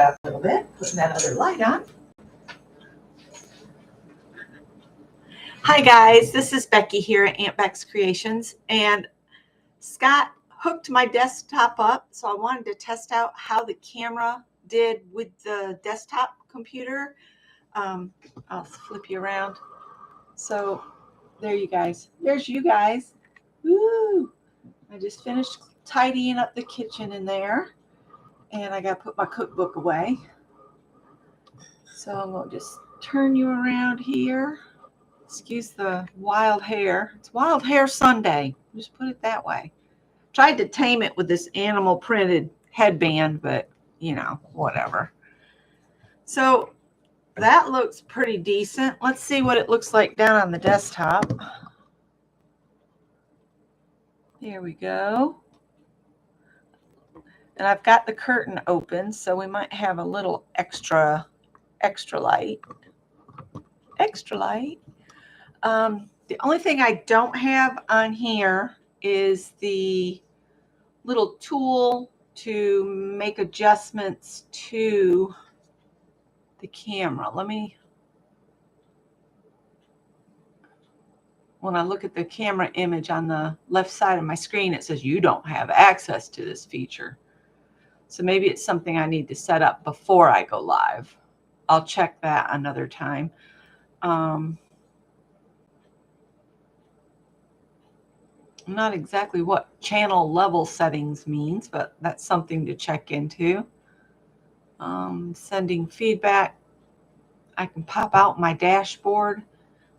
up a little bit, putting that other light on. Hi guys, this is Becky here at Aunt Beck's Creations, and Scott hooked my desktop up, so I wanted to test out how the camera did with the desktop computer. I'll flip you around. So there you guys. There's you guys. Woo! I just finished tidying up the kitchen in there, and I got to put my cookbook away. So I'm going to just turn you around here. Excuse the wild hair. It's Wild Hair Sunday. Just put it that way. Tried to tame it with this animal printed headband, but you know, whatever. So that looks pretty decent. Let's see what it looks like down on the desktop. There we go. And I've got the curtain open, so we might have a little extra light. Extra light. The only thing I don't have on here is the little tool to make adjustments to the camera. When I look at the camera image on the left side of my screen, it says you don't have access to this feature. So maybe it's something I need to set up before I go live. I'll check that another time. I'm not exactly what channel level settings means, but that's something to check into. Sending feedback. I can pop out my dashboard.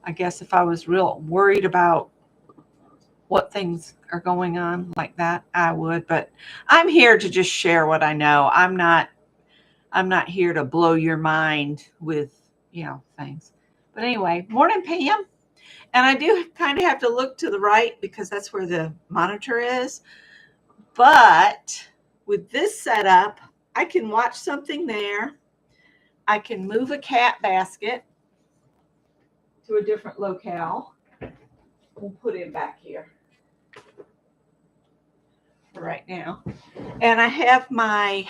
I guess if I was real worried about what things are going on like that, I would. But I'm here to just share what I know. I'm not here to blow your mind with, things. But anyway, morning, Pam. And I do kind of have to look to the right because that's where the monitor is. But with this setup, I can watch something there. I can move a cat basket to a different locale. We'll put him back here for right now. And I have my,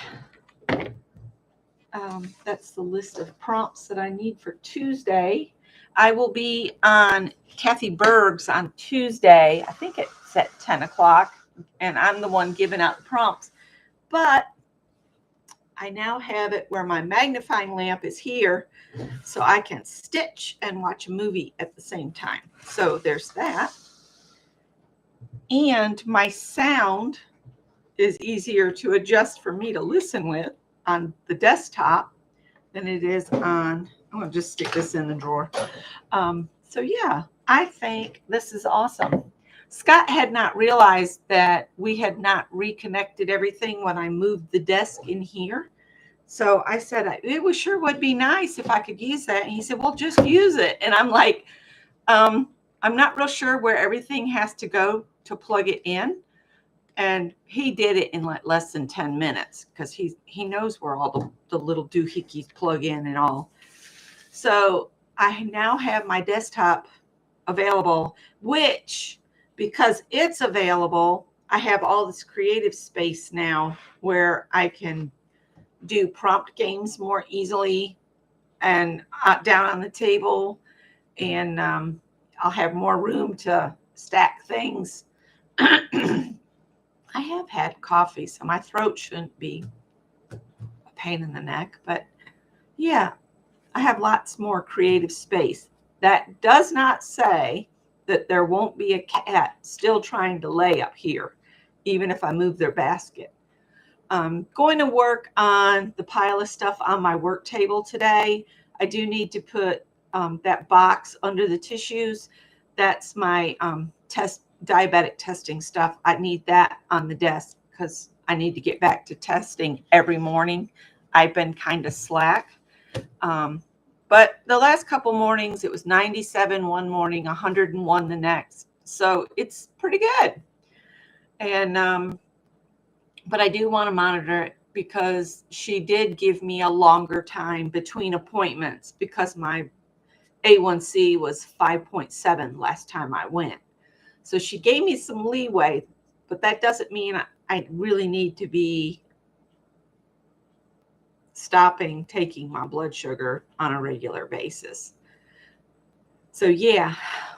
that's the list of prompts that I need for Tuesday. I will be on Kathy Berg's on Tuesday. I think it's at 10 o'clock, and I'm the one giving out the prompts. But I now have it where my magnifying lamp is here, so I can stitch and watch a movie at the same time. So there's that. And my sound is easier to adjust for me to listen with on the desktop than it is on, I'm going to just stick this in the drawer. So yeah, I think this is awesome. Scott had not realized that we had not reconnected everything when I moved the desk in here. So I said, it sure would be nice if I could use that. And he said, well, just use it. And I'm like, I'm not real sure where everything has to go to plug it in. And he did it in like less than 10 minutes because he knows where all the little doohickeys plug in and all. So I now have my desktop available, which, because it's available, I have all this creative space now where I can do prompt games more easily and down on the table. And I'll have more room to stack things. I have had coffee, so my throat shouldn't be a pain in the neck. But yeah, I have lots more creative space. That does not say that there won't be a cat still trying to lay up here, even if I move their basket. I'm going to work on the pile of stuff on my work table today. I do need to put that box under the tissues. That's my diabetic testing stuff. I need that on the desk because I need to get back to testing every morning. I've been kind of slack. But the last couple mornings, it was 97 one morning, 101 the next. So it's pretty good. And but I do want to monitor it because she did give me a longer time between appointments because my A1C was 5.7 last time I went. So she gave me some leeway, but that doesn't mean I really need to be stopping taking my blood sugar on a regular basis. So yeah,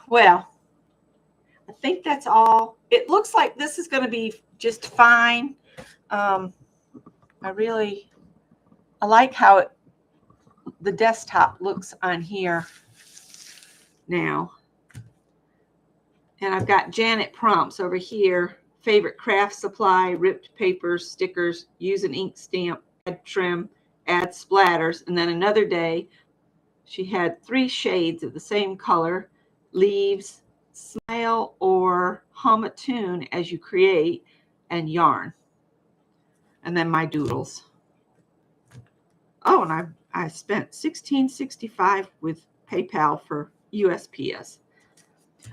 well, I think that's all. It looks like this is going to be just fine. I like how the desktop looks on here now. And I've got Janet prompts over here. Favorite craft supply, ripped papers, stickers, use an ink stamp, add trim, add splatters. And then another day, she had 3 shades of the same color, leaves, smile, or hum a tune as you create, and yarn. And then my doodles. Oh, and I spent $16.65 with PayPal for USPS.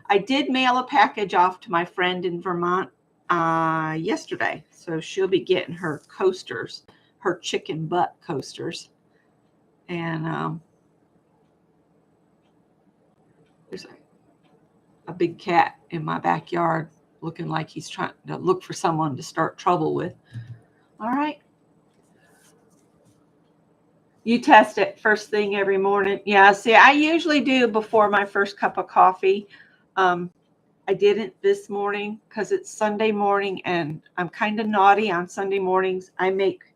I did mail a package off to my friend in Vermont yesterday. So she'll be getting her coasters, her chicken butt coasters. And there's a big cat in my backyard looking like he's trying to look for someone to start trouble with. All right. You test it first thing every morning. Yeah, see, I usually do before my first cup of coffee. I didn't this morning because it's Sunday morning and I'm kind of naughty on Sunday mornings. I make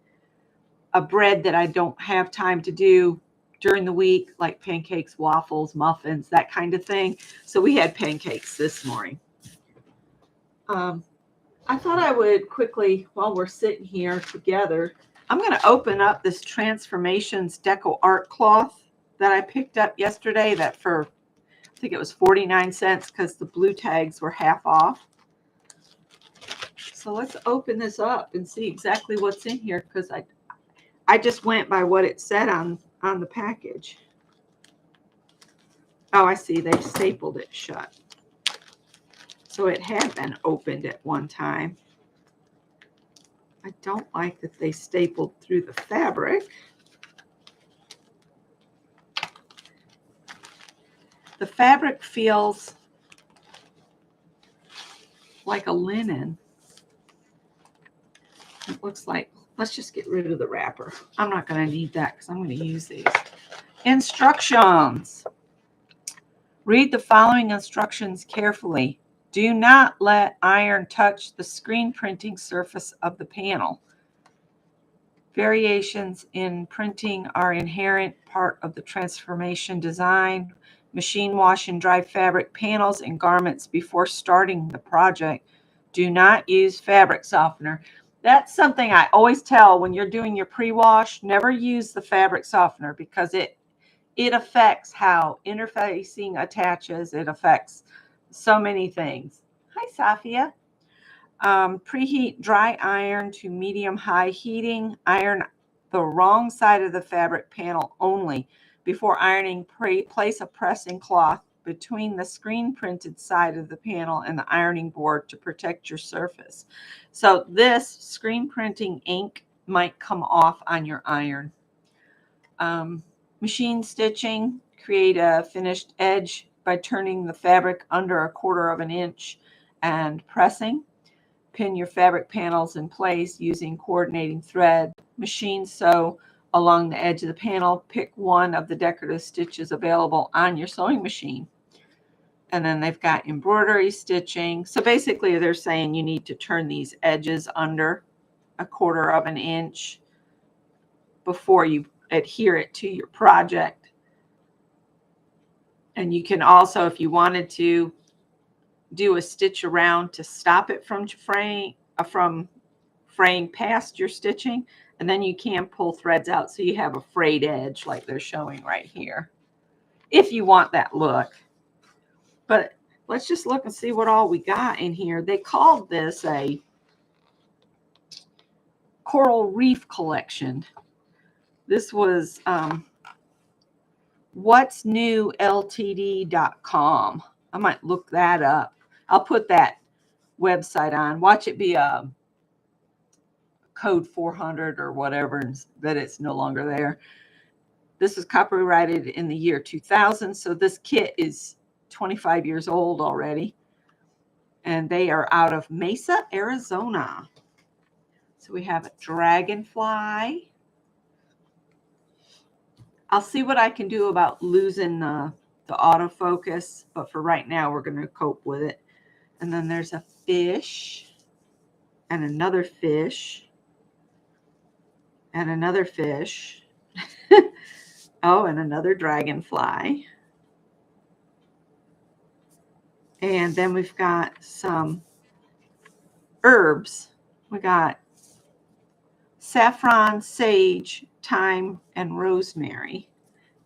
a bread that I don't have time to do during the week, like pancakes, waffles, muffins, that kind of thing. So we had pancakes this morning. I thought I would quickly, while we're sitting here together, I'm going to open up this Transformations Deco Art Cloth that I picked up yesterday that for, I think it was 49 cents because the blue tags were half off. So let's open this up and see exactly what's in here because I just went by what it said on the package. Oh, I see. They've stapled it shut. So it had been opened at one time. I don't like that they stapled through the fabric. The fabric feels like a linen. It looks like, let's just get rid of the wrapper. I'm not going to need that because I'm going to use these. Instructions. Read the following instructions carefully. Do not let iron touch the screen printing surface of the panel. Variations in printing are inherent part of the transformation design. Machine wash and dry fabric panels and garments before starting the project. Do not use fabric softener. That's something I always tell when you're doing your pre-wash. Never use the fabric softener because it affects how interfacing attaches. It affects so many things. Hi, Safia. Preheat dry iron to medium-high heating. Iron the wrong side of the fabric panel only. Before ironing, place a pressing cloth between the screen printed side of the panel and the ironing board to protect your surface. So this screen printing ink might come off on your iron. Machine stitching, create a finished edge by turning the fabric under 1/4 of an inch and pressing. Pin your fabric panels in place using coordinating thread. Machine sew along the edge of the panel. Pick one of the decorative stitches available on your sewing machine. And then they've got embroidery stitching. So basically they're saying you need to turn these edges under 1/4 of an inch before you adhere it to your project. And you can also, if you wanted to, do a stitch around to stop it from fraying past your stitching, and then you can pull threads out so you have a frayed edge like they're showing right here if you want that look. But let's just look and see what all we got in here. They called this a coral reef collection. This was what's new ltd.com. I might look that up. I'll put that website on. Watch it be a code 400 or whatever, and that it's no longer there. This is copyrighted in the year 2000. So this kit is 25 years old already. And they are out of Mesa, Arizona. So we have a dragonfly. I'll see what I can do about losing the autofocus, but for right now, we're going to cope with it. And then there's a fish and another fish and another fish. Oh, and another dragonfly. And then we've got some herbs. We got saffron, sage, thyme, and rosemary.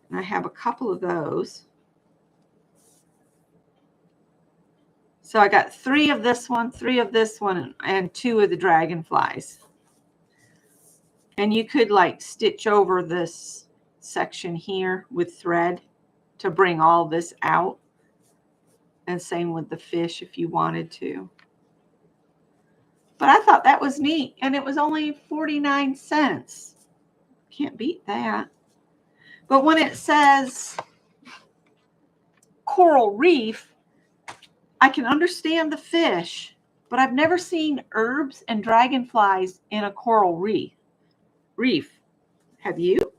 And I have a couple of those. So I got 3 of this one, 3 of this one, and 2 of the dragonflies. And you could like stitch over this section here with thread to bring all this out. And same with the fish if you wanted to. But I thought that was neat. And it was only 49 cents. Can't beat that. But when it says coral reef, I can understand the fish, but I've never seen herbs and dragonflies in a coral reef. Have you?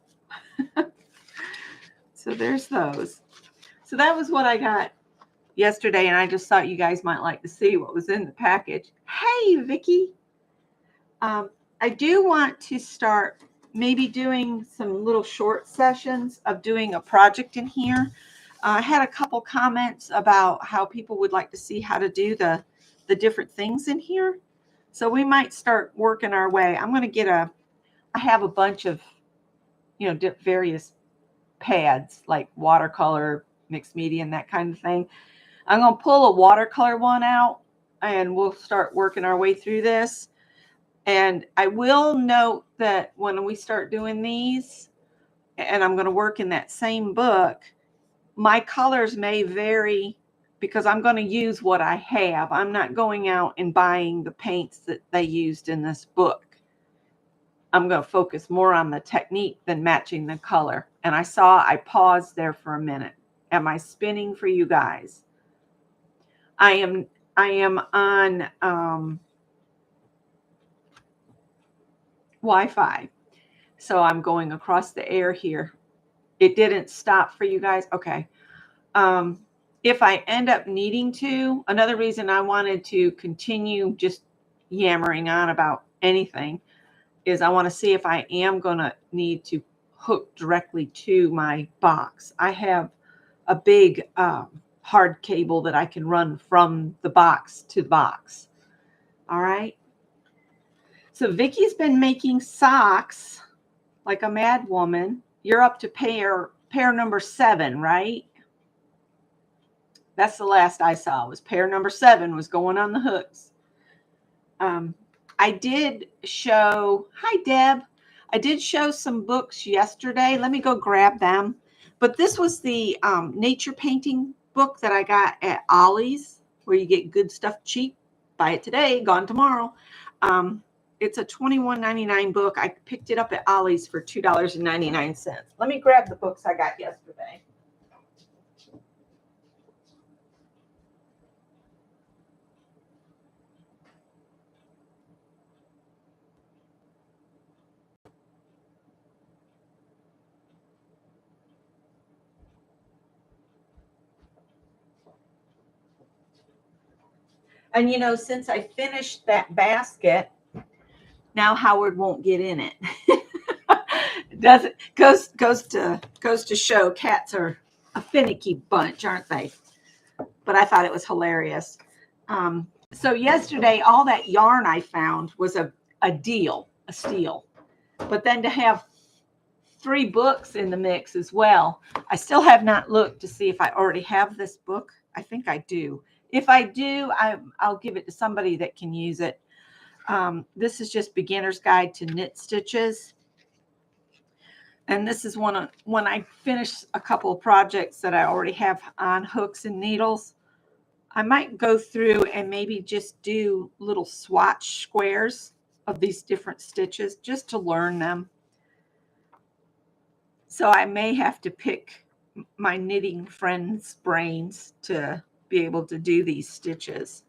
So there's those. So that was what I got yesterday, and I just thought you guys might like to see what was in the package. Hey, Vicki. I do want to start maybe doing some little short sessions of doing a project in here. I had a couple comments about how people would like to see how to do the different things in here. So we might start working our way. I'm going to get I have a bunch of, various pads like watercolor, mixed media, and that kind of thing. I'm going to pull a watercolor one out and we'll start working our way through this. And I will note that when we start doing these, and I'm going to work in that same book, my colors may vary because I'm going to use what I have. I'm not going out and buying the paints that they used in this book. I'm going to focus more on the technique than matching the color. And I paused there for a minute. Am I spinning for you guys? I am on Wi-Fi. So I'm going across the air here. It didn't stop for you guys? Okay. If I end up needing to, another reason I wanted to continue just yammering on about anything is I want to see if I am going to need to hook directly to my box. I have a big hard cable that I can run from the box to the box. All right. So Vicky's been making socks like a mad woman. You're up to pair number 7, right? That's the last I saw was pair number 7 was going on the hooks. I did show, hi Deb. I did show some books yesterday. Let me go grab them. But this was the nature painting book that I got at Ollie's, where you get good stuff cheap. Buy it today, gone tomorrow. It's a $21.99 book. I picked it up at Ollie's for $2.99. Let me grab the books I got yesterday. And since I finished that basket, now Howard won't get in it. Doesn't goes to show cats are a finicky bunch, aren't they? But I thought it was hilarious. So yesterday, all that yarn I found was a steal. But then to have 3 books in the mix as well. I still have not looked to see if I already have this book. I think I do. If I do, I'll give it to somebody that can use it. This is just Beginner's Guide to Knit Stitches. And this is when I finish a couple of projects that I already have on hooks and needles. I might go through and maybe just do little swatch squares of these different stitches just to learn them. So I may have to pick my knitting friends' brains to be able to do these stitches.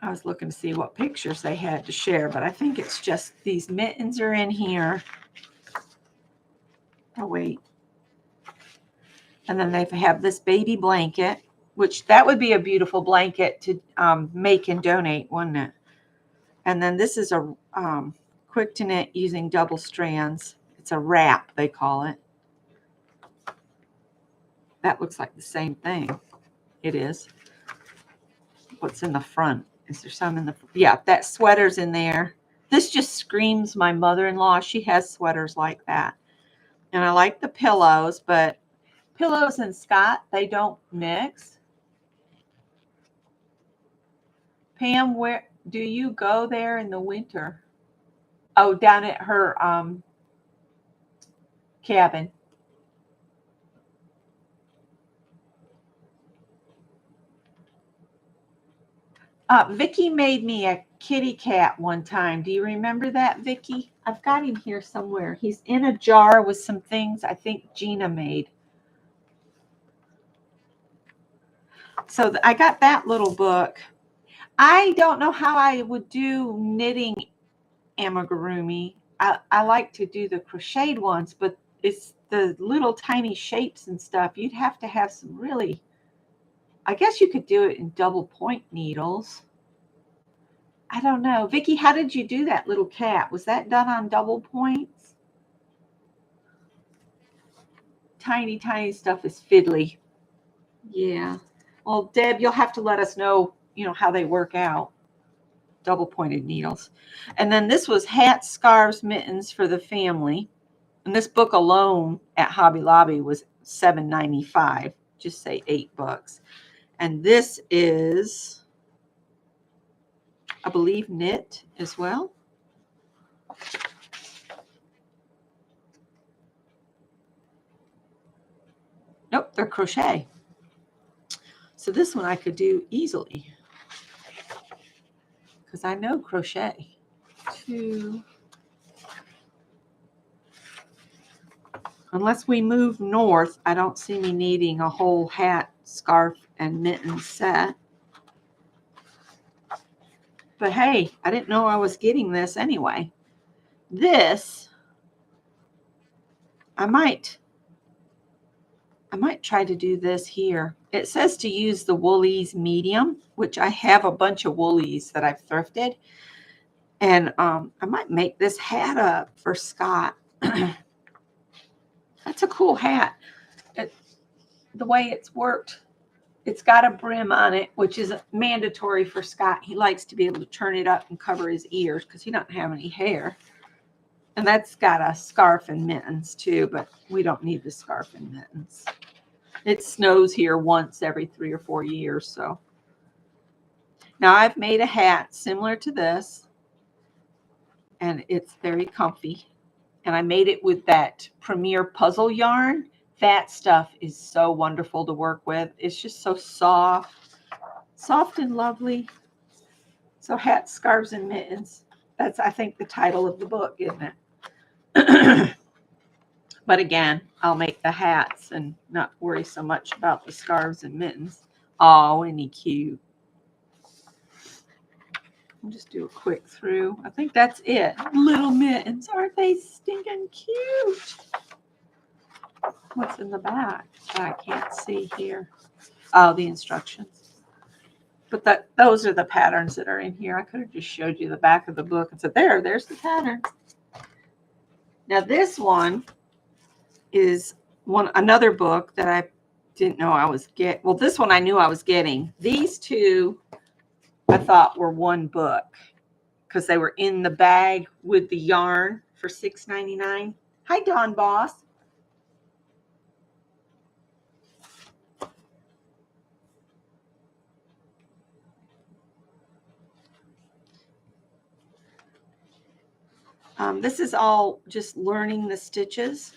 I was looking to see what pictures they had to share, but I think it's just these mittens are in here. Oh, wait. And then they have this baby blanket, which that would be a beautiful blanket to make and donate, wouldn't it? And then this is a quick to knit using double strands. It's a wrap, they call it. That looks like the same thing. It is. What's in the front? Is there some in the, yeah, that sweater's in there. This just screams my mother-in-law. She has sweaters like that. And I like the pillows, but pillows and Scott, they don't mix. Pam, where do you go there in the winter? Oh, down at her cabin. Vicky made me a kitty cat one time. Do you remember that, Vicky? I've got him here somewhere. He's in a jar with some things I think Gina made. So I got that little book. I don't know how I would do knitting amigurumi. I like to do the crocheted ones, but it's the little tiny shapes and stuff. You'd have to have some really, I guess you could do it in double point needles. I don't know. Vicky, how did you do that little cat? Was that done on double points? Tiny, tiny stuff is fiddly. Yeah. Well, Deb, you'll have to let us know, how they work out. Double pointed needles. And then this was hats, scarves, mittens for the family. And this book alone at Hobby Lobby was $7.95. Just say $8. And this is, I believe, knit as well. Nope, they're crochet. So this one I could do easily because I know crochet. 2. Unless we move north, I don't see me needing a whole hat, scarf, and mitten set. But hey, I didn't know I was getting this anyway. This, I might try to do this here. It says to use the Woolies medium, which I have a bunch of Woolies that I've thrifted. And I might make this hat up for Scott. That's a cool hat. The way it's worked, it's got a brim on it, which is mandatory for Scott. He likes to be able to turn it up and cover his ears because he doesn't have any hair. And that's got a scarf and mittens too, but we don't need the scarf and mittens. It snows here once every 3 or 4 years. So now I've made a hat similar to this, and it's very comfy. And I made it with that Premier puzzle yarn. That stuff is so wonderful to work with. It's just so soft and lovely. So hats, scarves, and mittens. That's, I think, the title of the book, isn't it? But again, I'll make the hats and not worry so much about the scarves and mittens. Oh, isn't he cute? I'll just do a quick through. I think that's it. Little mittens. Aren't they stinking cute? What's in the back that I can't see here? Oh, the instructions. But those are the patterns that are in here. I could have just showed you the back of the book and said, there's the pattern. Now this one is another book that I didn't know I was getting. Well, this one I knew I was getting. These two I thought were one book because they were in the bag with the yarn for $6.99. Hi, Dawn Boss. This is all just learning the stitches.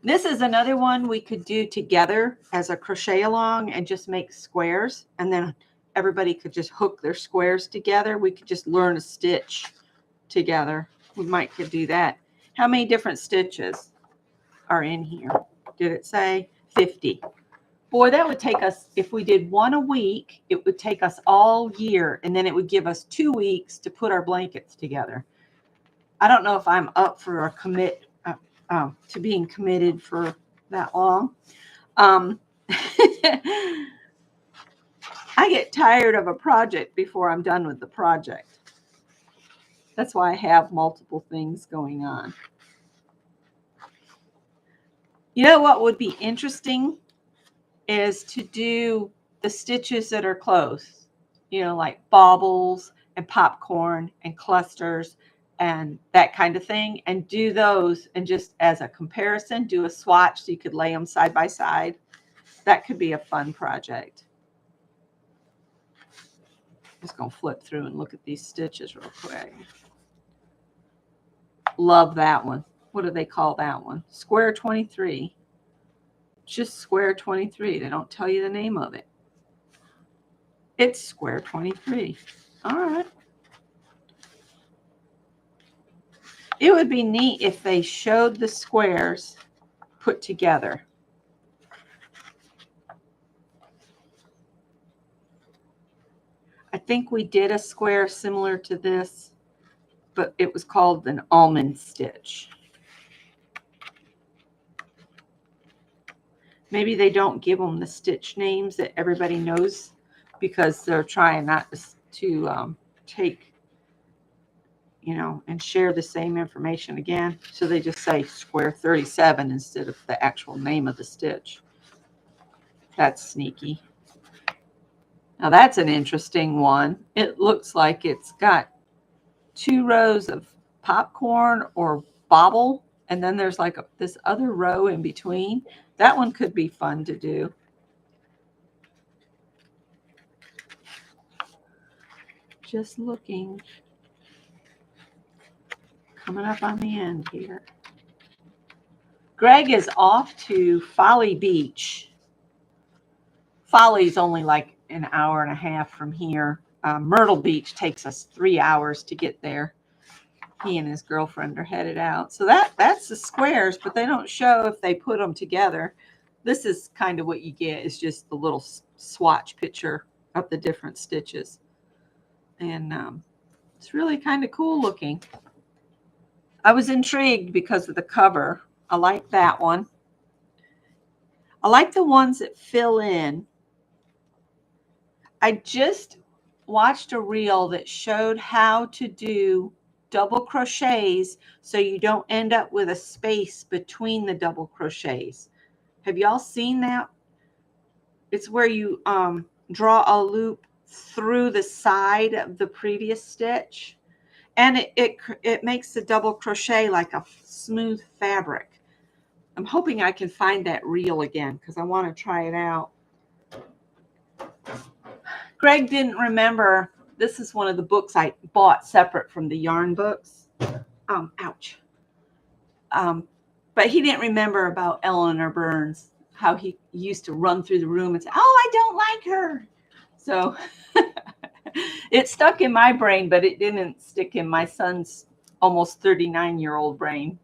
This is another one we could do together as a crochet along and just make squares. And then everybody could just hook their squares together. We could just learn a stitch together. We might could do that. How many different stitches are in here? Did it say 50? Boy, that would take us, if we did one a week, it would take us all year, and then it would give us 2 weeks to put our blankets together. I don't know if I'm up for a to being committed for that long. I get tired of a project before I'm done with the project. That's why I have multiple things going on. You know what would be interesting is to do the stitches that are close, like baubles and popcorn and clusters and that kind of thing, and do those, and just as a comparison, do a swatch so you could lay them side by side. That could be a fun project. I'm just going to flip through and look at these stitches real quick. Love that one. What do they call that one? Square 23. Just square 23. They don't tell you the name of it. It's square 23. All right. It would be neat if they showed the squares put together. I think we did a square similar to this, but it was called an almond stitch. Maybe they don't give them the stitch names that everybody knows because they're trying not to take, and share the same information again. So they just say square 37 instead of the actual name of the stitch. That's sneaky. Now that's an interesting one. It looks like it's got 2 rows of popcorn or bobble, and then there's like this other row in between. That one could be fun to do. Just looking. Coming up on the end here. Greg is off to Folly Beach. Folly's only like an hour and a half from here. Myrtle Beach takes us 3 hours to get there. He and his girlfriend are headed out. So that's the squares, but they don't show if they put them together. This is kind of what you get, is just the little swatch picture of the different stitches. And it's really kind of cool looking. I was intrigued because of the cover. I like that one. I like the ones that fill in. I just watched a reel that showed how to do double crochets so you don't end up with a space between the double crochets. Have y'all seen that? It's where you draw a loop through the side of the previous stitch, and it makes the double crochet like a smooth fabric. I'm hoping I can find that reel again because I want to try it out. Greg didn't remember. This is one of the books I bought separate from the yarn books. Ouch. But he didn't remember about Eleanor Burns, how he used to run through the room and say, "Oh, I don't like her." So it stuck in my brain, but it didn't stick in my son's almost 39-year-old brain.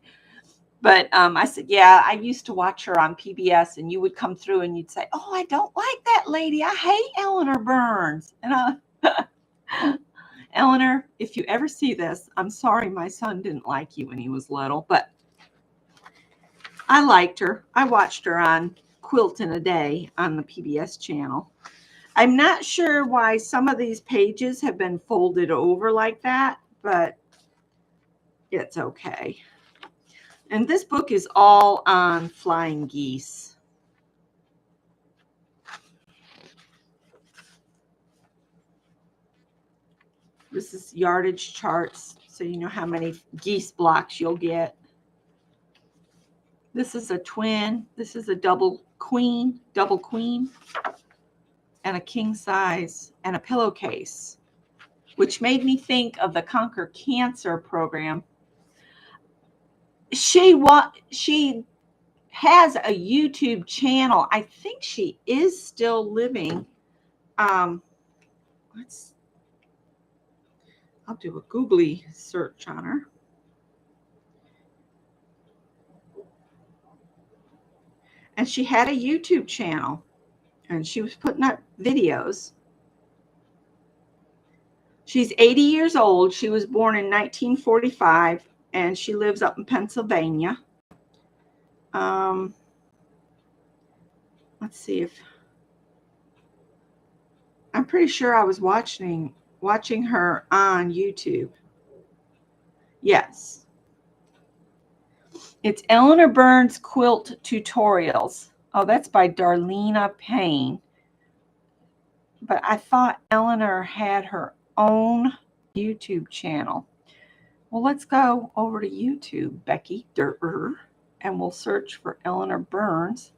But I said, yeah, I used to watch her on PBS, and you would come through and you'd say, "Oh, I don't like that lady. I hate Eleanor Burns." And Eleanor, if you ever see this, I'm sorry my son didn't like you when he was little, but I liked her. I watched her on Quilt in a Day on the PBS channel. I'm not sure why some of these pages have been folded over like that, but it's okay. And this book is all on flying geese. This is yardage charts, so you know how many geese blocks you'll get. This is a twin. This is a double queen, and a king size, and a pillowcase, which made me think of the Conquer Cancer program. She has a YouTube channel. I think she is still living. I'll do a googly search on her. And she had a YouTube channel. And she was putting up videos. She's 80 years old. She was born in 1945, and she lives up in Pennsylvania. Let's see if I'm pretty sure I was watching her on YouTube. Yes. It's Eleanor Burns Quilt Tutorials. Oh, that's by Darlena Payne. But I thought Eleanor had her own YouTube channel. Well, let's go over to YouTube, Becky Durr, and we'll search for Eleanor Burns.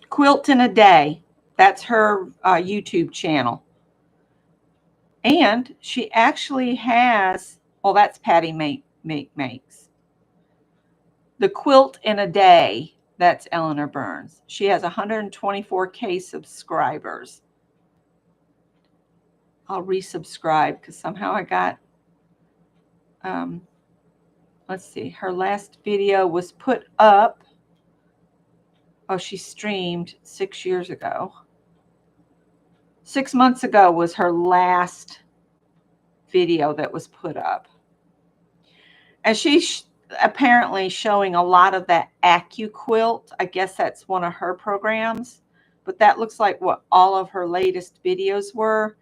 Quilt in a Day. That's her YouTube channel. And she actually has, well, that's Patty Makes. The Quilt in a Day, that's Eleanor Burns. She has 124K subscribers. I'll resubscribe because somehow I got, let's see, her last video was put up. Oh, she streamed 6 years ago. 6 months ago was her last video that was put up. And she's apparently showing a lot of that AccuQuilt. I guess that's one of her programs. But that looks like what all of her latest videos were.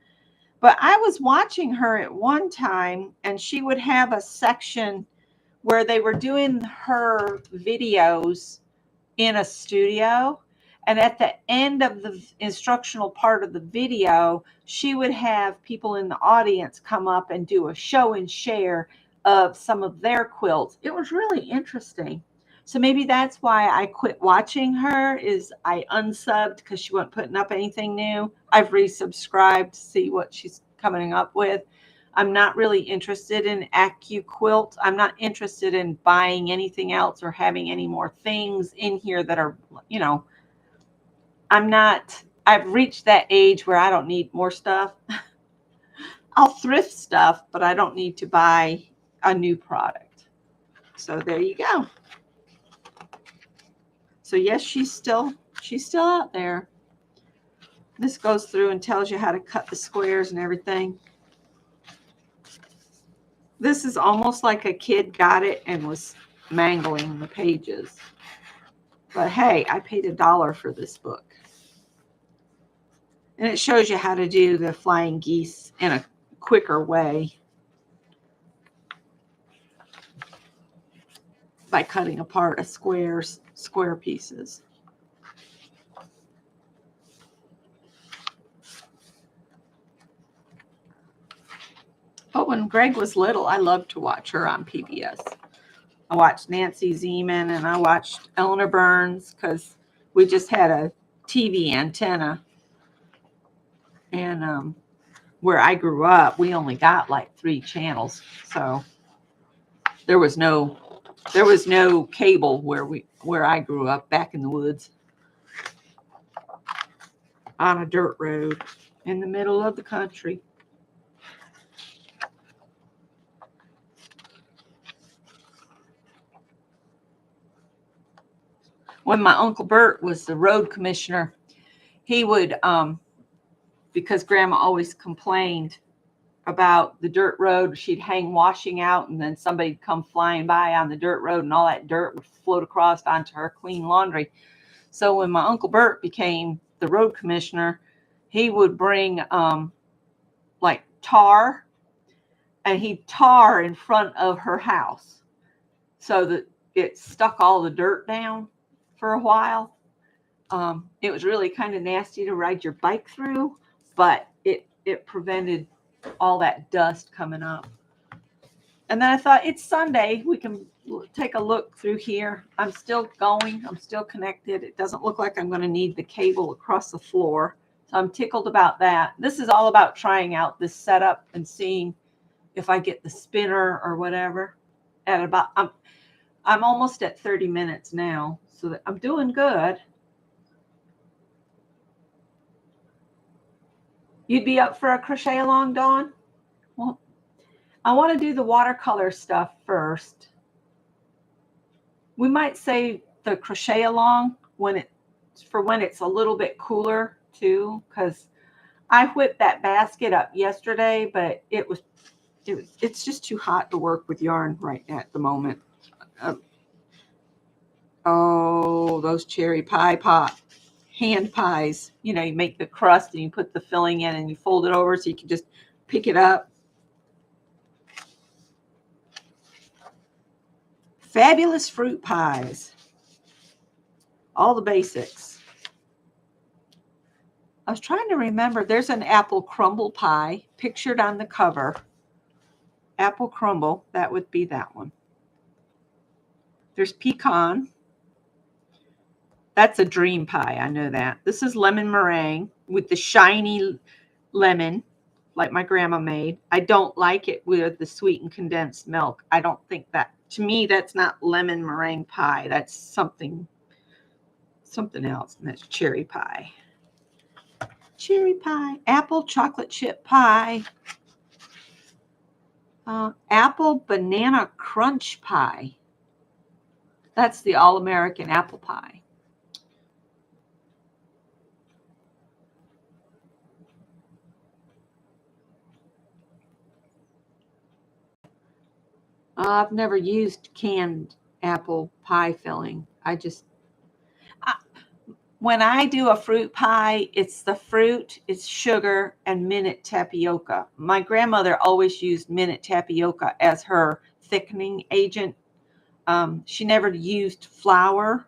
But I was watching her at one time, and she would have a section where they were doing her videos in a studio. And at the end of the instructional part of the video, she would have people in the audience come up and do a show and share of some of their quilts. It was really interesting. So maybe that's why I quit watching her, is I unsubbed because she wasn't putting up anything new. I've resubscribed to see what she's coming up with. I'm not really interested in AccuQuilt. I'm not interested in buying anything else or having any more things in here that are, you know, I've reached that age where I don't need more stuff. I'll thrift stuff, but I don't need to buy a new product. So there you go. So yes, she's still out there. This goes through and tells you how to cut the squares and everything. This is almost like a kid got it and was mangling the pages. But hey, I paid $1 for this book. And it shows you how to do the flying geese in a quicker way by cutting apart a square pieces. But when Greg was little, I loved to watch her on PBS. I watched Nancy Zeman and I watched Eleanor Burns because we just had a TV antenna. And where I grew up, we only got like 3 channels. So there was no cable where I grew up back in the woods on a dirt road in the middle of the country. When my Uncle Bert was the road commissioner, he would, because Grandma always complained about the dirt road, she'd hang washing out and then somebody'd come flying by on the dirt road and all that dirt would float across onto her clean laundry. So when my Uncle Bert became the road commissioner, he would bring like tar, and he'd tar in front of her house so that it stuck all the dirt down for a while. It was really kind of nasty to ride your bike through, but it prevented all that dust coming up. And then I thought, it's Sunday, we can take a look through here. I'm still going, I'm still connected. It doesn't look like I'm going to need the cable across the floor. So I'm tickled about that. This is all about trying out this setup and seeing if I get the spinner or whatever. At about, I'm almost at 30 minutes now, so that I'm doing good. You'd be up for a crochet along, Dawn? Well, I want to do the watercolor stuff first. We might save the crochet along when it's a little bit cooler too, because I whipped that basket up yesterday, but it's just too hot to work with yarn right at the moment. Oh, those cherry pie hand pies. You know, you make the crust and you put the filling in and you fold it over so you can just pick it up. Fabulous fruit pies. All the basics. I was trying to remember. There's an apple crumble pie pictured on the cover. Apple crumble. That would be that one. There's pecan. That's a dream pie. I know that. This is lemon meringue with the shiny lemon like my grandma made. I don't like it with the sweetened condensed milk. I don't think that, to me, that's not lemon meringue pie. That's something else. And that's cherry pie. Cherry pie. Apple chocolate chip pie. Apple banana crunch pie. That's the all-American apple pie. I've never used canned apple pie filling. When I do a fruit pie, it's the fruit, it's sugar, and minute tapioca. My grandmother always used minute tapioca as her thickening agent. She never used flour.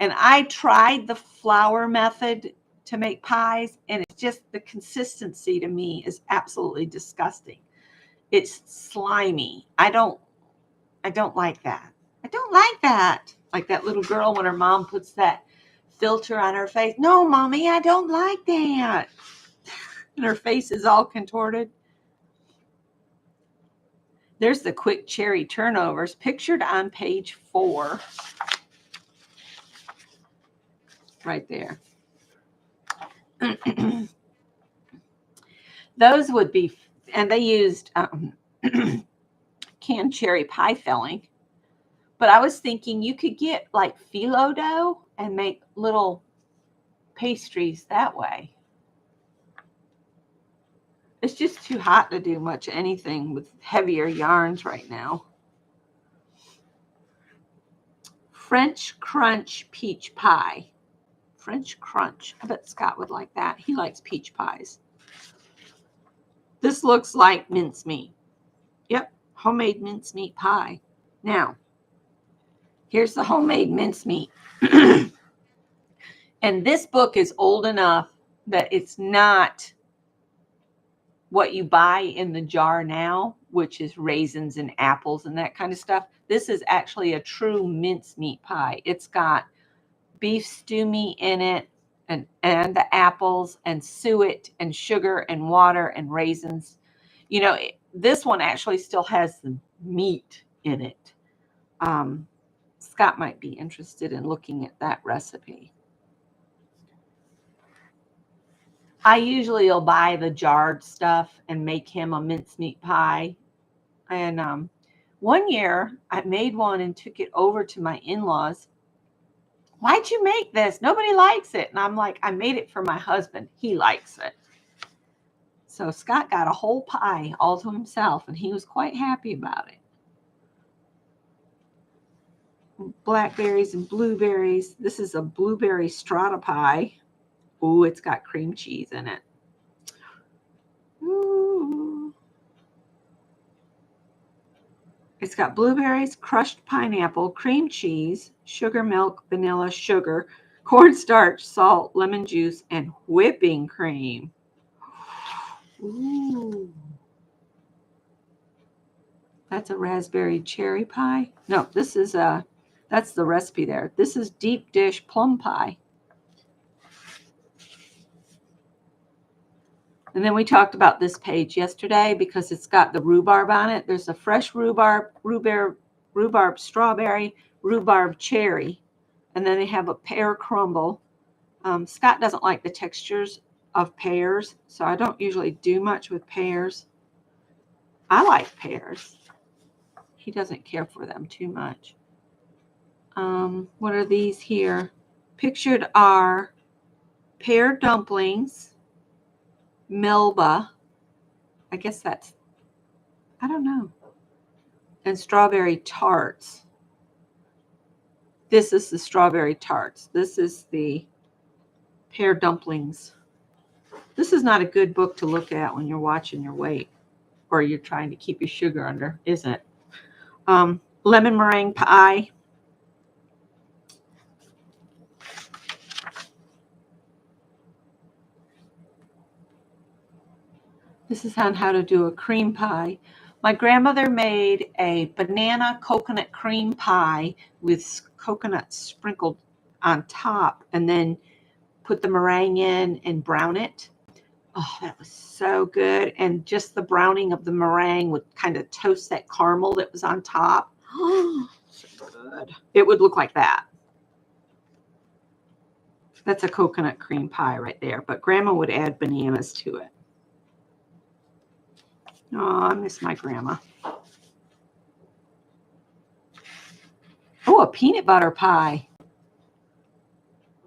And I tried the flour method to make pies, and it's just, the consistency to me is absolutely disgusting. It's slimy. I don't like that. I don't like that. Like that little girl when her mom puts that filter on her face. No, Mommy, I don't like that. And her face is all contorted. There's the quick cherry turnovers pictured on page 4. Right there. Those would be, and they used canned cherry pie filling. But I was thinking you could get like phyllo dough and make little pastries that way. It's just too hot to do much anything with heavier yarns right now. French crunch peach pie. French crunch. I bet Scott would like that. He likes peach pies. This looks like mincemeat. Yep, homemade mincemeat pie. Now, here's the homemade mincemeat. And this book is old enough that it's not what you buy in the jar now, which is raisins and apples and that kind of stuff. This is actually a true mincemeat pie. It's got beef stew meat in it, and the apples and suet and sugar and water and raisins. You know, this one actually still has the meat in it. Scott might be interested in looking at that recipe. I usually will buy the jarred stuff and make him a mincemeat pie. And one year I made one and took it over to my in-laws. Why'd you make this? Nobody likes it. And I'm like, I made it for my husband. He likes it. So Scott got a whole pie all to himself, and he was quite happy about it. Blackberries and blueberries. This is a blueberry strata pie. Ooh, it's got cream cheese in it. Ooh. It's got blueberries, crushed pineapple, cream cheese, sugar, milk, vanilla, sugar, cornstarch, salt, lemon juice, and whipping cream. Ooh. That's a raspberry cherry pie. No, this is that's the recipe there. This is deep dish plum pie. And then we talked about this page yesterday because it's got the rhubarb on it. There's a fresh rhubarb strawberry, rhubarb cherry, and then they have a pear crumble. Scott doesn't like the textures of pears, so I don't usually do much with pears. I like pears. He doesn't care for them too much. What are these here? Pictured are pear dumplings, Melba. I guess that's, I don't know. And strawberry tarts. This is the strawberry tarts. This is the pear dumplings. This is not a good book to look at when you're watching your weight or you're trying to keep your sugar under, isn't it? Lemon meringue pie. This is on how to do a cream pie. My grandmother made a banana coconut cream pie with coconut sprinkled on top and then put the meringue in and brown it. Oh, that was so good. And just the browning of the meringue would kind of toast that caramel that was on top. Oh, so good. It would look like that. That's a coconut cream pie right there. But Grandma would add bananas to it. Oh, I miss my grandma. Oh, a peanut butter pie.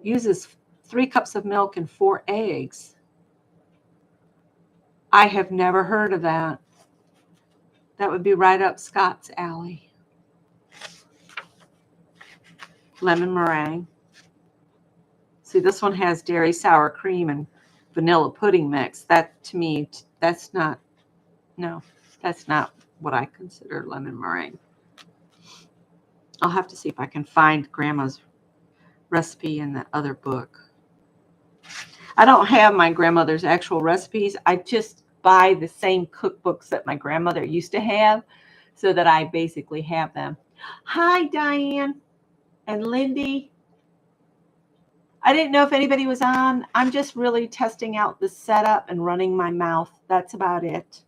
Uses 3 cups of milk and 4 eggs. I have never heard of that. That would be right up Scott's alley. Lemon meringue. See, this one has dairy sour cream and vanilla pudding mix. That, to me, that's not what I consider lemon meringue. I'll have to see if I can find Grandma's recipe in the other book. I don't have my grandmother's actual recipes. I just buy the same cookbooks that my grandmother used to have so that I basically have them. Hi, Diane and Lindy. I didn't know if anybody was on. I'm just really testing out the setup and running my mouth. That's about it.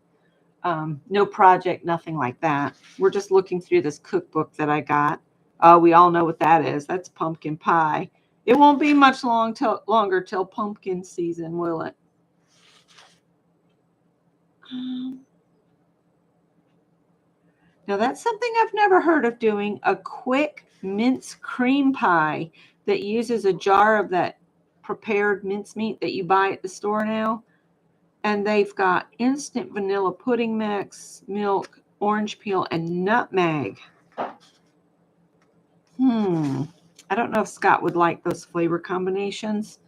No project, nothing like that. We're just looking through this cookbook that I got. We all know what that is. That's pumpkin pie. It won't be much longer till pumpkin season, will it? Now that's something I've never heard of doing, a quick mince cream pie that uses a jar of that prepared mincemeat that you buy at the store now. And they've got instant vanilla pudding mix, milk, orange peel, and nutmeg. I don't know if Scott would like those flavor combinations,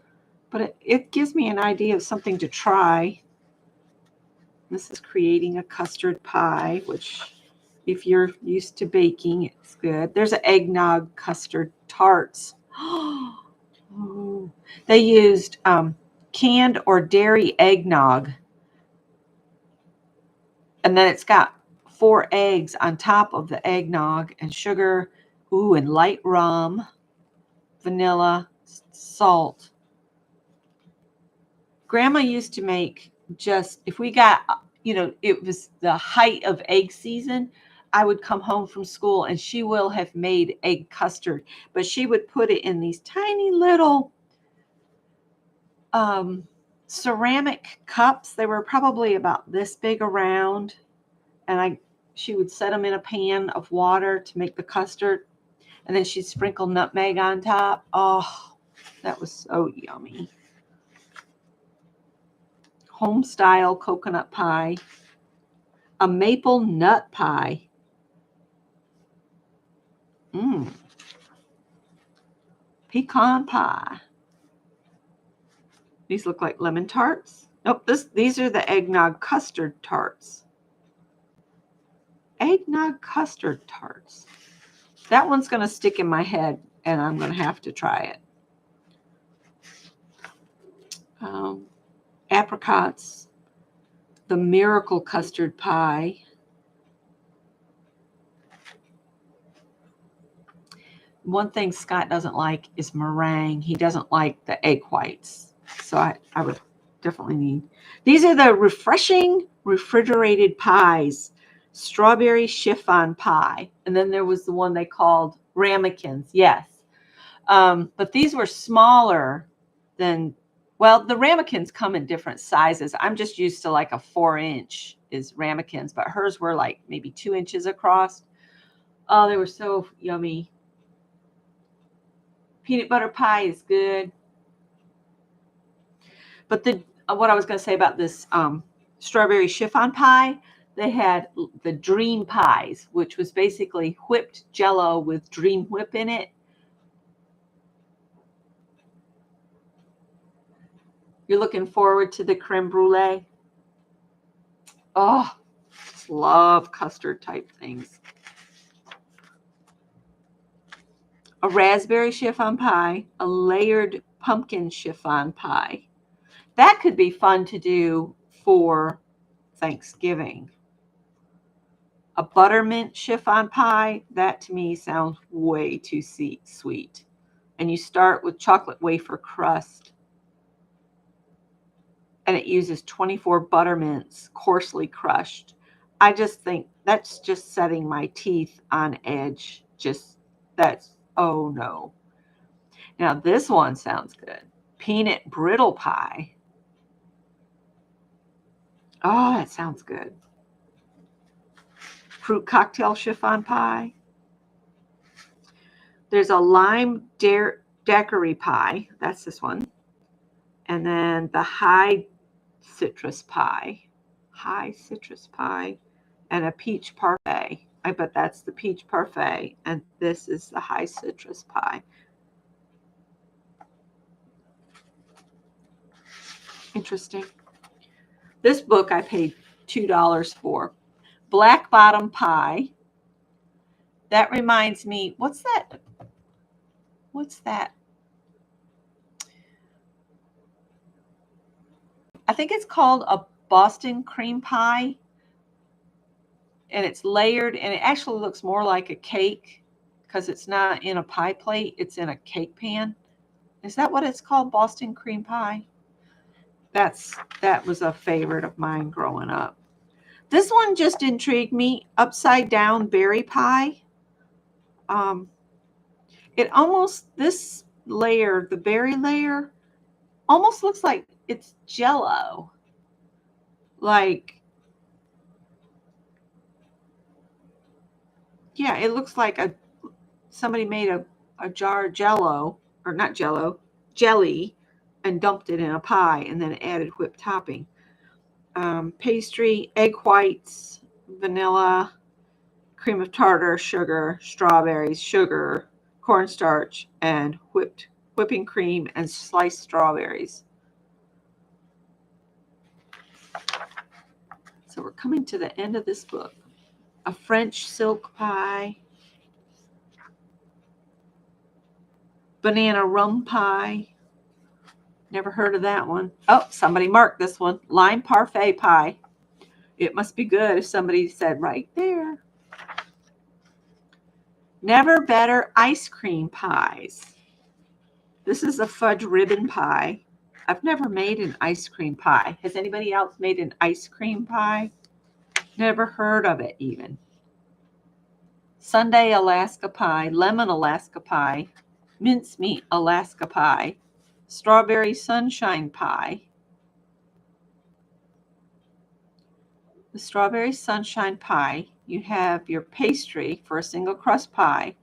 but it gives me an idea of something to try. This is creating a custard pie, which if you're used to baking, it's good. There's an eggnog custard tarts. Oh, they used canned or dairy eggnog. And then it's got 4 eggs on top of the eggnog and sugar, and light rum, vanilla, salt. Grandma used to make just, if we got, it was the height of egg season, I would come home from school and she will have made egg custard, but she would put it in these tiny little ceramic cups. They were probably about this big around, and she would set them in a pan of water to make the custard, and then she'd sprinkle nutmeg on top. Oh, that was so yummy. Home style coconut pie, a maple nut pie. Pecan pie. These look like lemon tarts. Nope, these are the eggnog custard tarts. Eggnog custard tarts. That one's going to stick in my head, and I'm going to have to try it. Apricots, the miracle custard pie. One thing Scott doesn't like is meringue. He doesn't like the egg whites. So I would definitely need. These are the refreshing refrigerated pies. Strawberry chiffon pie. And then there was the one they called ramekins. Yes. But these were smaller than Well, the ramekins come in different sizes. I'm just used to like a 4-inch is ramekins, but hers were like maybe 2 inches across. Oh, they were so yummy. Peanut butter pie is good. But what I was going to say about this strawberry chiffon pie, they had the dream pies, which was basically whipped Jell-O with Dream Whip in it. You're looking forward to the creme brulee? Oh, just love custard type things. A raspberry chiffon pie, a layered pumpkin chiffon pie. That could be fun to do for Thanksgiving. A buttermint chiffon pie, that to me sounds way too sweet. And you start with chocolate wafer crust. And it uses 24 buttermints coarsely crushed. I just think that's just setting my teeth on edge. Oh no. Now this one sounds good. Peanut brittle pie. Oh, that sounds good. Fruit cocktail chiffon pie. There's a lime daiquiri pie. That's this one. And then the high citrus pie. High citrus pie. And a peach parfait. I bet that's the peach parfait. And this is the high citrus pie. Interesting. This book I paid $2 for. Black bottom pie. That reminds me, what's that? What's that? I think it's called a Boston cream pie. And it's layered, and it actually looks more like a cake because it's not in a pie plate. It's in a cake pan. Is that what it's called? Boston cream pie? That was a favorite of mine growing up. This one just intrigued me. Upside down berry pie. This layer, the berry layer, almost looks like it's Jell-O. Like, yeah, it looks like somebody made a jar of Jell-O, or not Jell-O, jelly, and dumped it in a pie and then added whipped topping. Pastry, egg whites, vanilla, cream of tartar, sugar, strawberries, sugar, cornstarch, and whipping cream and sliced strawberries. So we're coming to the end of this book. A French silk pie, banana rum pie. Never heard of that one. Oh, somebody marked this one. Lime parfait pie. It must be good if somebody said right there. Never better ice cream pies. This is a fudge ribbon pie. I've never made an ice cream pie. Has anybody else made an ice cream pie? Never heard of it even. Sundae Alaska pie, lemon Alaska pie, mincemeat Alaska pie, strawberry sunshine pie. The strawberry sunshine pie, you have your pastry for a single crust pie,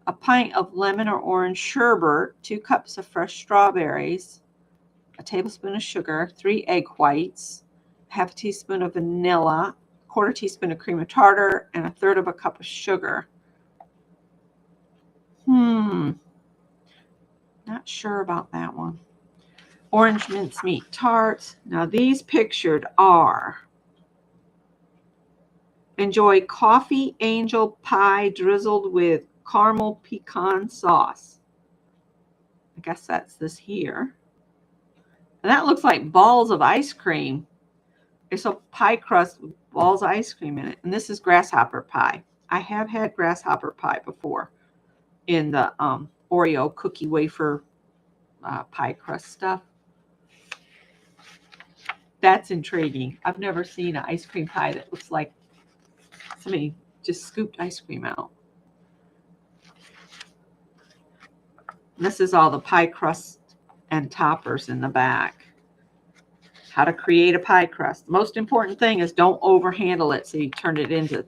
a pint of lemon or orange sherbet, 2 cups of fresh strawberries, a tablespoon of sugar, 3 egg whites, half a teaspoon of vanilla, quarter teaspoon of cream of tartar, and a third of a cup of sugar. Not sure about that one. Orange mincemeat tarts. Now these pictured are: enjoy coffee angel pie drizzled with caramel pecan sauce. I guess that's this here. And that looks like balls of ice cream. It's a pie crust with balls of ice cream in it. And this is grasshopper pie. I have had grasshopper pie before in the Oreo cookie wafer pie crust stuff. That's intriguing. I've never seen an ice cream pie that looks like somebody just scooped ice cream out. This is all the pie crust and toppers in the back. How to create a pie crust. The most important thing is don't overhandle it so you turn it into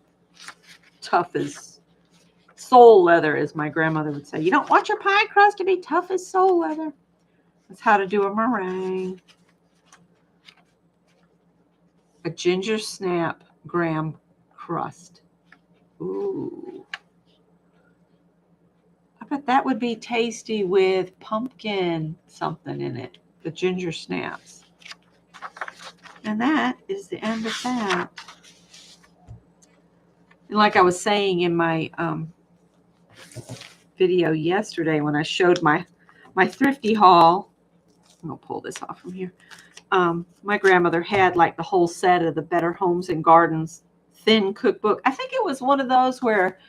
tough as sole leather, as my grandmother would say. You don't want your pie crust to be tough as sole leather. That's how to do a meringue. A ginger snap graham crust. Ooh. I bet that would be tasty with pumpkin something in it. The ginger snaps. And that is the end of that. And like I was saying in my video yesterday when I showed my thrifty haul, I'm going to pull this off from here. My grandmother had like the whole set of the Better Homes and Gardens thin cookbook. I think it was one of those where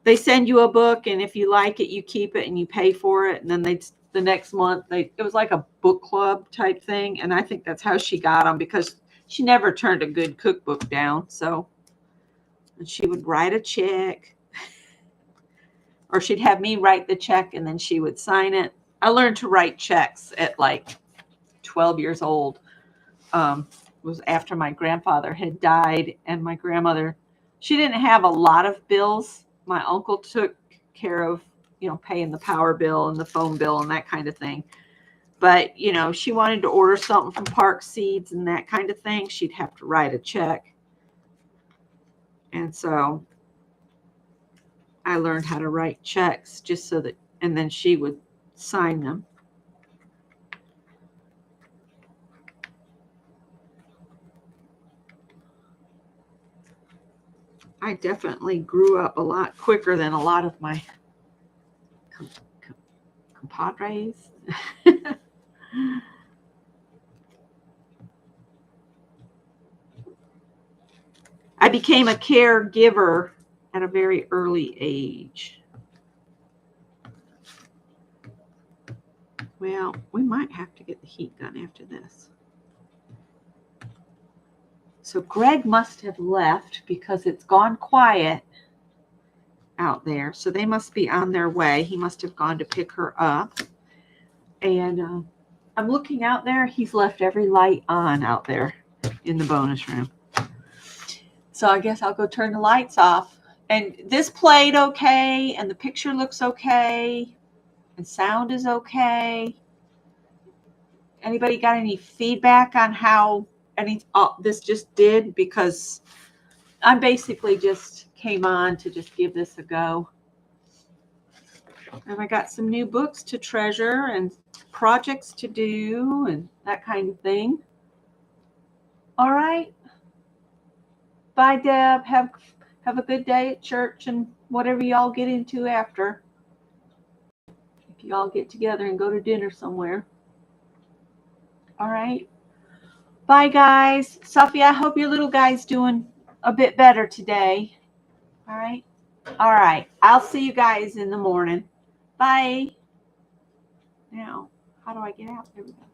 they send you a book, and if you like it, you keep it and you pay for it. And then the next month, it was like a book club type thing. And I think that's how she got them, because she never turned a good cookbook down. So, and she would write a check, or she'd have me write the check and then she would sign it. I learned to write checks at like 12 years old. Was after my grandfather had died, and my grandmother, she didn't have a lot of bills. My uncle took care of, paying the power bill and the phone bill and that kind of thing. But, she wanted to order something from Park Seeds and that kind of thing. She'd have to write a check. And so I learned how to write checks just so that, and then she would sign them. I definitely grew up a lot quicker than a lot of my compadres. I became a caregiver at a very early age. Well, we might have to get the heat gun after this. So Greg must have left because it's gone quiet out there. So they must be on their way. He must have gone to pick her up. And I'm looking out there. He's left every light on out there in the bonus room. So I guess I'll go turn the lights off. And this played okay, and the picture looks okay, and sound is okay. Anybody got any feedback on how this just did? Because I basically just came on to just give this a go. And I got some new books to treasure and projects to do and that kind of thing. All right. Bye, Deb. Have a good day at church and whatever y'all get into after. If y'all get together and go to dinner somewhere. All right. Bye, guys. Sophia, I hope your little guy's doing a bit better today. All right. All right. I'll see you guys in the morning. Bye. Now, how do I get out? There we go.